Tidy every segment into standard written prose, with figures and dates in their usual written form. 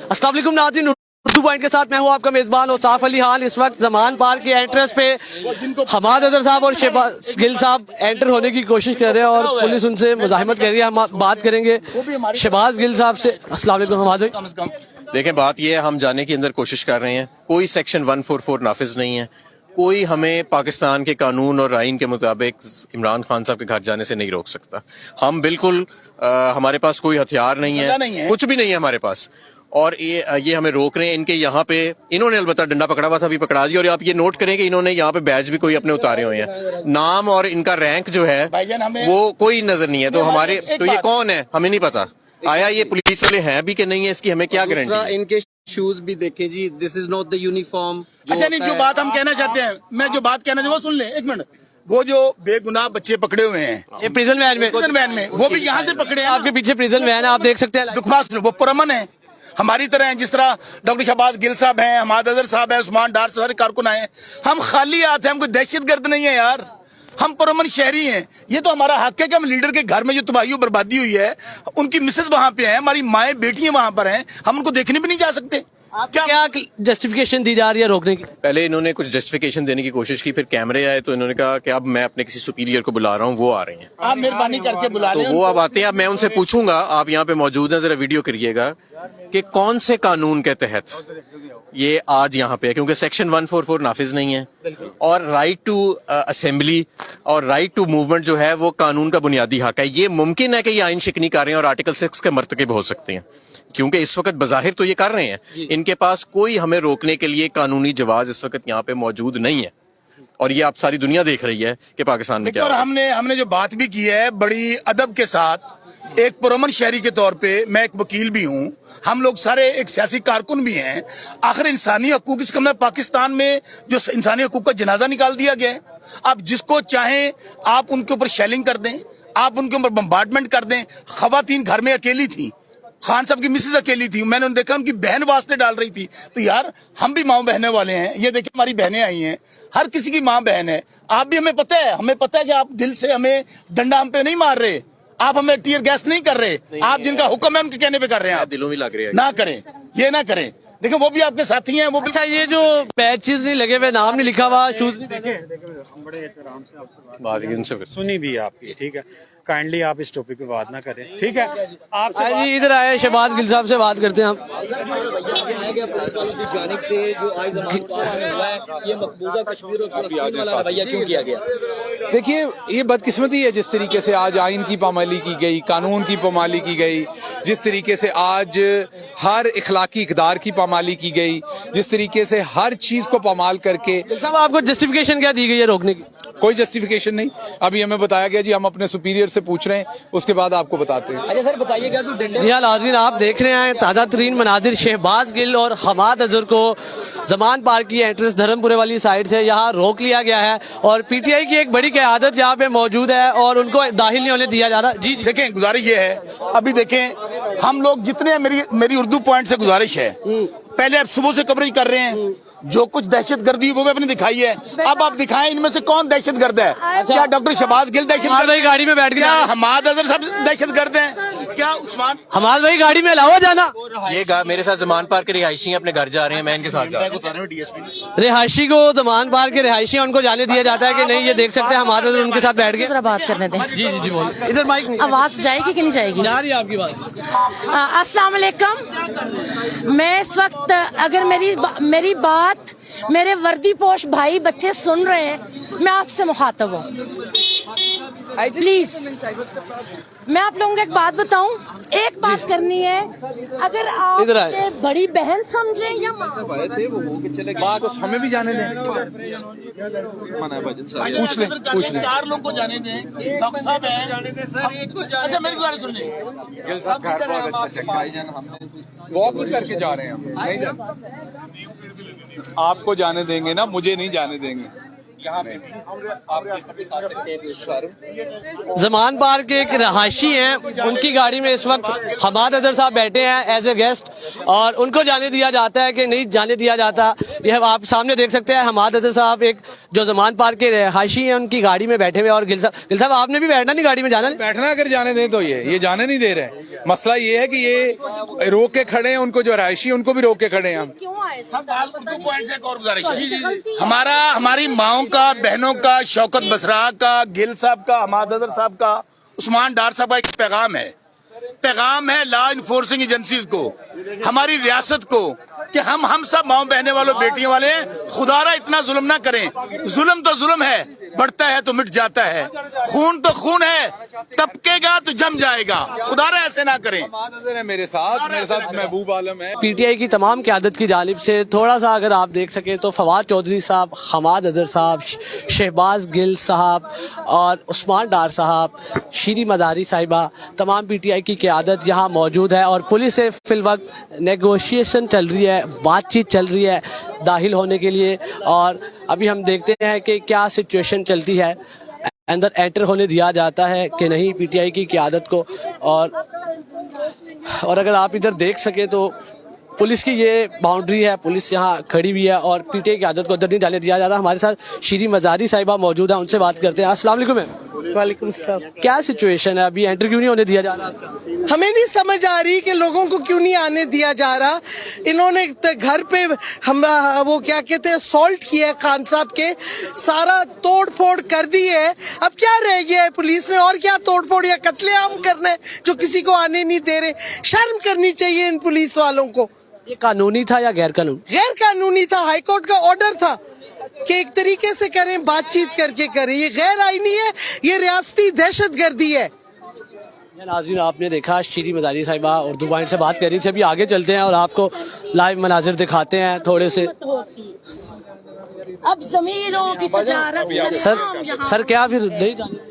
अस्सलाम वालेकुम नाज़रीन, उर्दू पॉइंट के साथ मैं हूँ आपका मेजबान औसाफ अली खान। इस वक्त जमान पार्क के एंट्रेंस पे हमाद अजहर साहब और शहबाज गिल साहब एंटर होने की कोशिश कर रहे हैं और पुलिस उनसे मुजाहिमत कर रही है। हम बात करेंगे शहबाज गिल साहब से। अस्सलाम वालेकुम हमाद भाई। देखें, बात यह है, हम जाने की अंदर कोशिश कर रहे हैं, कोई सेक्शन 144 नाफिज नहीं है, कोई हमें पाकिस्तान के कानून और आइन के मुताबिक इमरान खान साहब के घर जाने से नहीं रोक सकता। हम बिल्कुल हमारे पास कोई हथियार नहीं है, कुछ भी नहीं है हमारे पास, और ये हमें रोक रहे हैं। इनके यहाँ पे इन्होंने अलबत्ता डंडा पकड़ा हुआ था, अभी पकड़ा दिया। और आप ये नोट करें कि इन्होंने यहाँ पे बैज भी कोई अपने उतारे हुए हैं, नाम और इनका रैंक जो है वो कोई नजर नहीं है। तो हमारे तो ये कौन है हमें नहीं पता, आया ये पुलिस वाले हैं भी कि नहीं है, इसकी हमें क्या गारंटी। इनके शूज भी देखें जी, this is not the uniform. अच्छा नहीं, जो बात हम कहना चाहते हैं, मैं जो बात कहना चाहता हूँ, सुन ले एक मिनट। वो जो बेगुनाह बच्चे पकड़े हुए हैं ये प्रिजन वैन में, वो भी यहाँ से पकड़े हैं। आपके पीछे प्रिजन वैन है, आप देख सकते हैं। दुखबाज वो पुरअमन है, हमारी तरह हैं। जिस तरह डॉक्टर शहबाज गिल साहब हैं, हमाद अजहर साहब हैं, उस्मान डार सारे कारकुन आए हैं। हम खाली हाथ हैं, हम कोई दहशतगर्द नहीं है यार, हम पुरअमन शहरी हैं। ये तो हमारा हक है कि हम लीडर के घर में जो तबाही बर्बादी हुई है, उनकी मिसेज वहां पे है, हमारी माएँ बेटियां वहां पर हैं, हम उनको देखने भी नहीं जा सकते। क्या जस्टिफिकेशन दी जा रही है रोकने की? पहले इन्होंने कुछ जस्टिफिकेशन देने की कोशिश की, फिर कैमरे आए तो इन्होंने कहा कि अब मैं अपने किसी सुपीरियर को बुला रहा हूँ, वो आ रहे हैं। आप मेहरबानी करके बुला लें तो वो अब आते हैं। अब मैं उनसे पूछूंगा, आप यहाँ पे मौजूद हैं, जरा वीडियो करिएगा कि कौन से कानून के तहत ये आज यहाँ पे है, क्योंकि सेक्शन 144 नाफिज नहीं है और राइट टू असेंबली और राइट टू मूवमेंट जो है वो कानून का बुनियादी हक है। ये मुमकिन है कि ये आइन शिकनी कर रहे हैं और आर्टिकल 6 के मर्तकब हो सकते हैं, क्योंकि इस वक्त बज़ाहिर तो ये कर रहे हैं। इनके पास कोई हमें रोकने के लिए कानूनी जवाज इस वक्त यहाँ पे मौजूद नहीं है, और ये आप सारी दुनिया देख रही है कि पाकिस्तान में क्या। और हमने जो बात भी की है बड़ी अदब के साथ, एक पुरअमन शहरी के तौर पे, मैं एक वकील भी हूँ, हम लोग सारे एक सियासी कारकुन भी हैं। आखिर इंसानी हकूक, इसका मतलब पाकिस्तान में जो इंसानी हकूक का जनाजा निकाल दिया गया है, आप जिसको चाहें आप उनके ऊपर शेलिंग कर दें, आप उनके ऊपर बम्बार्डमेंट कर दें। खवातीन घर में अकेली थी, खान साहब की मिसेज अकेली थी, मैंने देखा उनकी बहन वास्ते डाल रही थी। तो यार हम भी माँ बहने वाले हैं, ये देखिए हमारी बहनें आई हैं, हर किसी की माँ बहन है। आप भी, हमें पता है कि आप दिल से हमें डंडा हम पे नहीं मार रहे, आप हमें टीयर गैस नहीं कर रहे, आप जिनका हुक्म है उनके कहने पे कर रहे हैं। आप दिलों में लग रहे हैं, ना करें, ये ना करें। देखो वो भी आपके साथी हैं, वो भी। अच्छा, ये जो पैचेस नहीं लगे हुए, नाम नहीं लिखा हुआ, शूज नहीं देखे, हम बड़े एहतराम से सुनी भी आपकी, ठीक है, काइंडली आप इस टॉपिक पे बात ना करें, ठीक है। आप जी इधर आए, शहबाज गिल साहब से बात करते हैं हम। देखिए, ये बदकिस्मती है जिस तरीके से आज आइन की पामाली की गई, कानून की पामाली की गई, जिस तरीके से आज हर इखलाकी इक़दार की पामाली की गई, जिस तरीके से हर चीज को पामाल करके। साहब आपको जस्टिफिकेशन क्या दी गई है रोकने की? कोई जस्टिफिकेशन नहीं, अभी हमें बताया गया जी हम अपने सुपीरियर से पूछ रहे हैं, उसके बाद आपको बताते हैं। अच्छा सर बताइएगा, तो नाज़रीन आप देख रहे हैं ताज़ा तरीन मनाजिर, शहबाज गिल और हमाद अजहर को जमान पार्क की एंट्रेंस धर्मपुरे वाली साइड से यहाँ रोक लिया गया है और पीटीआई की एक बड़ी क़यादत यहाँ पे मौजूद है और उनको दाखिल नहीं होने दिया जा रहा। जी देखें, गुजारिश ये है, अभी देखें हम लोग जितने, मेरी उर्दू पॉइंट से गुजारिश है, पहले आप सुबह से कवरेज कर रहे हैं, जो कुछ दहशतगर्दी वो भी अपने दिखाई है, अब आप दिखाएं इनमें से कौन दहशतगर्द है। क्या डॉक्टर शहबाज गिल दहशतगर्द है? गाड़ी में बैठ क्या हमाद अजहर साहब दहशतगर्द हैं? क्या उस्मान हमाद भाई गाड़ी में अलावा जाना? ये मेरे साथ जमान पार्क के रिहायशी हैं, अपने घर जा रहे हैं, मैं इनके साथ जा रहा हूं। रिहायशी को जमान पार्क के रिहायशी उनको जाने दिया जाता है कि नहीं, ये देख सकते हैं हमाद अजहर उनके साथ बैठ के जरा बात करने दें। जी जी जी बोलिए, इधर माइक आवाज जाएगी कि नहीं जाएगी? जा रही है आपकी बात। अस्सलाम वालेकुम। मैं इस वक्त, अगर मेरी बात मेरे वर्दी पोश भाई बच्चे सुन रहे हैं, मैं आपसे मुखातब हूँ, प्लीज। मैं आप लोगों को एक बात बताऊं, एक बात करनी है, अगर आप मुझे बड़ी बहन समझें या बात हमें भी जाने दें, पूछ लें। 4 लोग को जाने दें, डॉक्टर साहब हैं, जाने दें सर, एक को जाने। अच्छा मेरी बात सुन लें, बहुत कुछ करके जा रहे हैं हम, नहीं आपको जाने देंगे ना, मुझे नहीं जाने देंगे। जमान पार्क के एक रहायशी हैं, उनकी गाड़ी में इस वक्त हमाद अजहर साहब बैठे हैं एज ए गेस्ट, और उनको जाने दिया जाता है कि नहीं जाने दिया जाता। यह आप सामने देख सकते हैं, हमाद अजहर साहब एक जो जमान पार्क के रहायशी हैं उनकी गाड़ी में बैठे हुए। और गिल साहब आपने भी बैठना नहीं गाड़ी में, जाना नहीं? बैठना अगर जाने दें तो ये जाने नहीं दे रहे। मसला ये है कि ये रोक के खड़े हैं, उनको जो रहायशी उनको भी रोक के खड़े हैं हम। हमारी माओं का, बहनों का, शौकत बसरा का, गिल साहब का, हमाद अजहर साहब का, उस्मान डार साहब का एक पैगाम है लॉ इन्फोर्सिंग एजेंसीज को, हमारी रियासत को, कि हम सब माओ बहने वालों, बेटियों वाले हैं, खुदारा इतना जुल्म ना करें। जुल्म तो जुल्म है, बढ़ता है तो मिट जाता है, खून तो खून है, टपकेगा तो जम जाएगा, खुदारा ऐसे ना करें। मेरे साथ महबूब आलम है। पीटीआई की तमाम क़यादत की जानिब से थोड़ा सा अगर आप देख सके तो फवाद चौधरी साहब, हमाद अजहर साहब, शहबाज गिल साहब और उस्मान डार साहब, शीरी मदारी साहिबा, तमाम पीटीआई की क़यादत यहाँ मौजूद है। और पुलिस से फिल वक्त नेगोशिएशन चल रही है, बातचीत चल रही है दाखिल होने के लिए। और अभी हम देखते हैं कि क्या सिचुएशन चलती है, अंदर एंटर होने दिया जाता है कि नहीं पीटीआई की क़यादत को। और अगर आप इधर देख सके तो पुलिस की ये बाउंड्री है, पुलिस यहाँ खड़ी हुई है और पीटीआई की आदत को अंदर नहीं जाने दिया जा रहा। हमारे साथ शीरी मजारी साहिबा मौजूद है, उनसे बात करते हैं। अस्सलाम वालेकुम मैम। वालेकुम सलाम। क्या सिचुएशन है, अभी एंटर क्यों नहीं होने दिया जा रहा आपका? हमें नहीं समझ आ रही कि लोगों को क्यों नहीं आने दिया जा रहा। इन्होंने घर पे हम वो क्या कहते हैं सॉल्ट किया है खान साहब के, सारा तोड़ फोड़ कर दी है। अब क्या रह गया है पुलिस ने, और क्या तोड़ फोड़ या कत्लेआम करने जो किसी को आने नहीं दे रहे। शर्म करनी चाहिए इन पुलिस वालों को। ये कानूनी था या गैर कानूनी? गैर कानूनी था, हाईकोर्ट का ऑर्डर था कि एक तरीके से करें, बातचीत करके करें। ये गैर आईनी है, ये रियासती दहशतगर्दी है। नाज़रीन आपने देखा शीरी मजारी साहिबा उर्दू पॉइंट से बात कर रही थी। अभी आगे चलते हैं और आपको लाइव मनाजिर दिखाते हैं थोड़े से। अब जमीरों की तजारत सर क्या फिर नहीं जाने?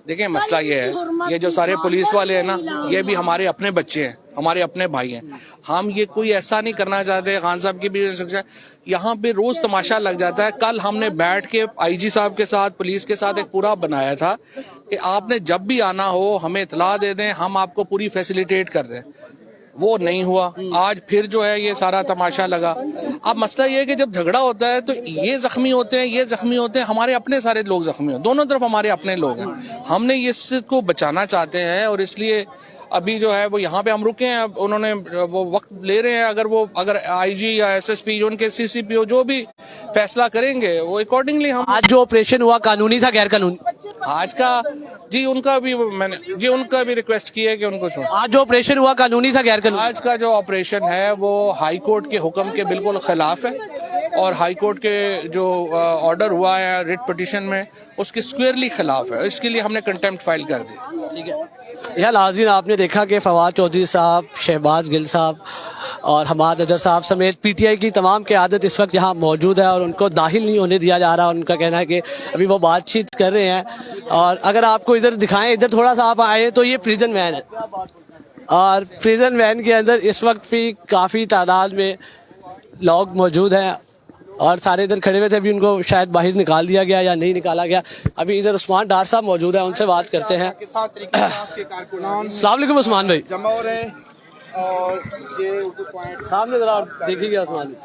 देखिए मसला ये है, ये जो सारे पुलिस वाले हैं ना, ये भी हमारे अपने बच्चे हैं, हमारे अपने भाई हैं। हम ये कोई ऐसा नहीं करना चाहते। खान साहब की भी यहाँ पे रोज तमाशा लग जाता है। कल हमने बैठ के आईजी साहब के साथ, पुलिस के साथ एक पूरा बनाया था कि आपने जब भी आना हो हमें इतला दे दें, हम आपको पूरी फैसिलिटेट कर दें। वो नहीं हुआ। आज फिर जो है ये सारा तमाशा लगा। अब मसला ये है कि जब झगड़ा होता है तो ये जख्मी होते हैं, ये जख्मी होते हैं, हमारे अपने सारे लोग जख्मी होते हैं। दोनों तरफ हमारे अपने लोग हैं। हमने इसको बचाना चाहते हैं और इसलिए अभी जो है वो यहाँ पे हम रुके हैं। उन्होंने वो वक्त ले रहे हैं। अगर आईजी या एसएसपी, उनके सीसीपीओ जो भी फैसला करेंगे वो अकॉर्डिंगली हम। आज जो ऑपरेशन हुआ कानूनी था गैर कानूनी? आज का जी उनका भी रिक्वेस्ट की है कि उनको छोड़। आज जो ऑपरेशन हुआ कानूनी था गैर कानूनी? आज का जो ऑपरेशन है वो हाई कोर्ट के हुक्म के बिल्कुल खिलाफ है और हाई कोर्ट के जो ऑर्डर हुआ है रिट पिटीशन में उसके स्क्वेयरली खिलाफ है। इसके लिए हमने कंटेम्प्ट फाइल कर दी। ठीक है। यह नाज़रीन आपने देखा कि फवाद चौधरी साहब, शहबाज गिल साहब और हमाद अजहर साहब समेत पीटीआई की तमाम क़यादत इस वक्त यहाँ मौजूद है और उनको दाखिल नहीं होने दिया जा रहा। उनका कहना है कि अभी वो बातचीत कर रहे हैं। और अगर आपको इधर दिखाएं, इधर थोड़ा सा आप आए तो ये प्रिजन वैन है और प्रिजन वैन के अंदर इस वक्त भी काफ़ी तादाद में लोग मौजूद हैं और सारे इधर खड़े हुए थे। अभी उनको शायद बाहर निकाल दिया गया या नहीं निकाला गया। अभी इधर उस्मान डार साहब मौजूद है, उनसे बात करते हैं। अस्सलाम वालेकुम उस्मान भाई। सामने जरा देखिएगा उस्मान,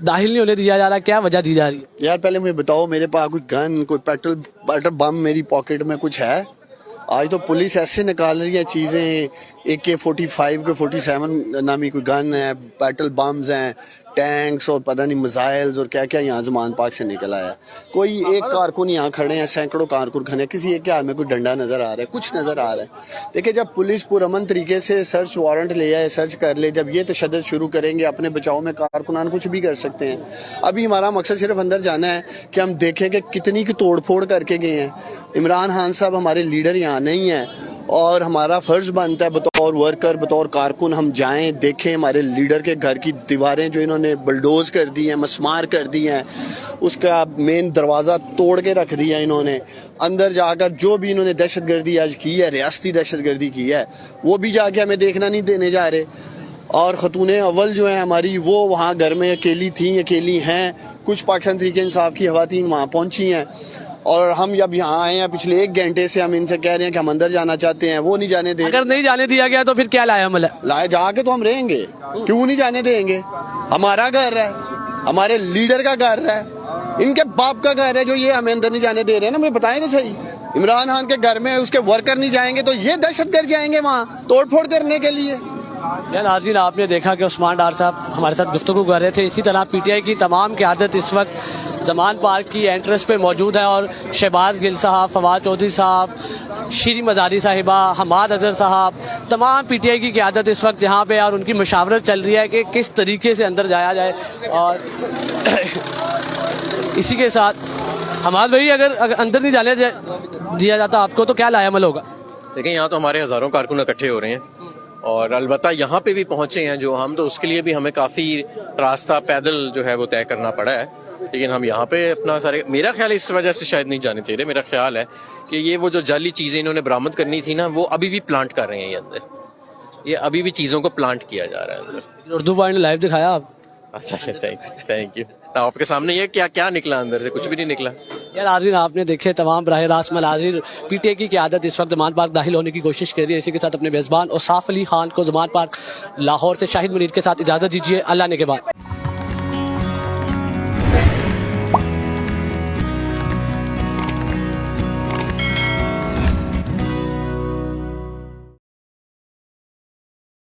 दाखिल नहीं होने दिया जा रहा, क्या वजह दी जा रही है? यार पहले मुझे बताओ, मेरे पास कोई गन, कोई पेट्रोल बम मेरी पॉकेट में कुछ है? आज तो पुलिस ऐसे निकाल रही है चीजें, AK-45 के 47 नामी कोई गन है, पेट्रोल बम्स हैं, टैंक्स और पता नहीं मिसाइल्स और क्या क्या यहाँ जमान पाक से निकल आया। कोई एक कारकुन यहाँ खड़े हैं, सैकड़ों कारकुन खड़े हैं, किसी एक के हाथ में कोई डंडा नजर आ रहा है, कुछ नजर आ रहा है। देखिए जब पुलिस पुरअमन तरीके से सर्च वारंट ले आए, सर्च कर ले, जब ये तशद्दुद शुरू करेंगे अपने बचाव में कारकुनान कुछ भी कर सकते हैं। अभी हमारा मकसद सिर्फ अंदर जाना है कि हम देखें कि कितनी की तोड़ फोड़ करके गए हैं। इमरान खान साहब हमारे लीडर यहाँ नहीं है और हमारा फर्ज बनता है बतौर वर्कर, बतौर कारकुन हम जाएं, देखें हमारे लीडर के घर की दीवारें जो इन्होंने बुलडोज कर दी हैं, मसमार कर दी हैं, उसका मेन दरवाज़ा तोड़ के रख दिया इन्होंने। अंदर जाकर जो भी इन्होंने दहशतगर्दी आज की है, रियासती दहशतगर्दी की है, वो भी जाके हमें देखना नहीं देने जा रहे। اور خاتون اول جو ہیں ہماری وہ وہاں گھر میں اکیلی ہیں. کچھ پاکستان تحریک انصاف کی خواتین وہاں پہنچی ہیں اور ہم جب یہاں آئے ہیں پچھلے 1 گھنٹے سے ہم ان سے کہہ رہے ہیں کہ ہم اندر جانا چاہتے ہیں, وہ نہیں جانے دیں. اگر نہیں جانے دیا گیا تو پھر کیا لائے عمل ہے؟ لائے جا کے تو ہم رہیں گے, کیوں نہیں جانے دیں گے؟ ہمارا گھر ہے, ہمارے لیڈر کا گھر ہے, ان کے باپ کا گھر ہے جو یہ ہمیں اندر نہیں جانے دے رہے ہیں نا. مجھے بتائیں تو صحیح, عمران خان کے گھر میں اس کے ورکر نہیں جائیں گے تو یہ دہشت گرد جائیں گے وہاں توڑ پھوڑ کرنے کے لیے. یا ناظرین, آپ نے دیکھا کہ عثمان ڈار صاحب ہمارے ساتھ گفتگو کر رہے تھے. اسی طرح پی ٹی آئی کی تمام قیادت اس وقت زمان پارک کی انٹرنس پہ موجود ہے اور شہباز گل صاحب, فواد چودھری صاحب, شیریں مزاری صاحبہ, حماد اظہر صاحب, تمام پی ٹی آئی کی قیادت اس وقت یہاں پہ اور ان کی مشاورت چل رہی ہے کہ کس طریقے سے اندر جایا جائے. اور اسی کے ساتھ حماد بھائی, اگر اندر نہیں جانے دیا جاتا آپ کو تو کیا لایا عمل ہوگا؟ دیکھیں, یہاں تو ہمارے ہزاروں کارکن اکٹھے ہو رہے ہیں اور البتہ یہاں پہ بھی پہنچے ہیں جو ہم, تو اس کے لیے بھی ہمیں کافی راستہ پیدل جو ہے وہ طے کرنا پڑا ہے. لیکن ہم یہاں پہ اپنا سارے, میرا خیال ہے اس وجہ سے شاید نہیں جانے چاہیے. میرا خیال ہے کہ یہ وہ جو جعلی چیزیں انہوں نے برآمد کرنی تھی نا, وہ ابھی بھی پلانٹ کر رہے ہیں. یہ اندر یہ ابھی بھی چیزوں کو پلانٹ کیا جا رہا ہے اندر. اردو پوائنٹ لائیو دکھایا آپ؟ اچھا, تھینک یو. آپ کے سامنے یہ کیا نکلا اندر سے؟ کچھ بھی نہیں نکلا. یار ناظرین, آپ نے دیکھے تمام براہ راست مناظر. پی ٹی آئی کی قیادت اس وقت زمان پارک داخل ہونے کی کوشش کر رہی ہے. اسی کے ساتھ اپنے میزبان اوصاف علی خان کو زمان پارک لاہور سے شاہد منیر کے ساتھ اجازت دیجیے. اللہ نے کے بعد.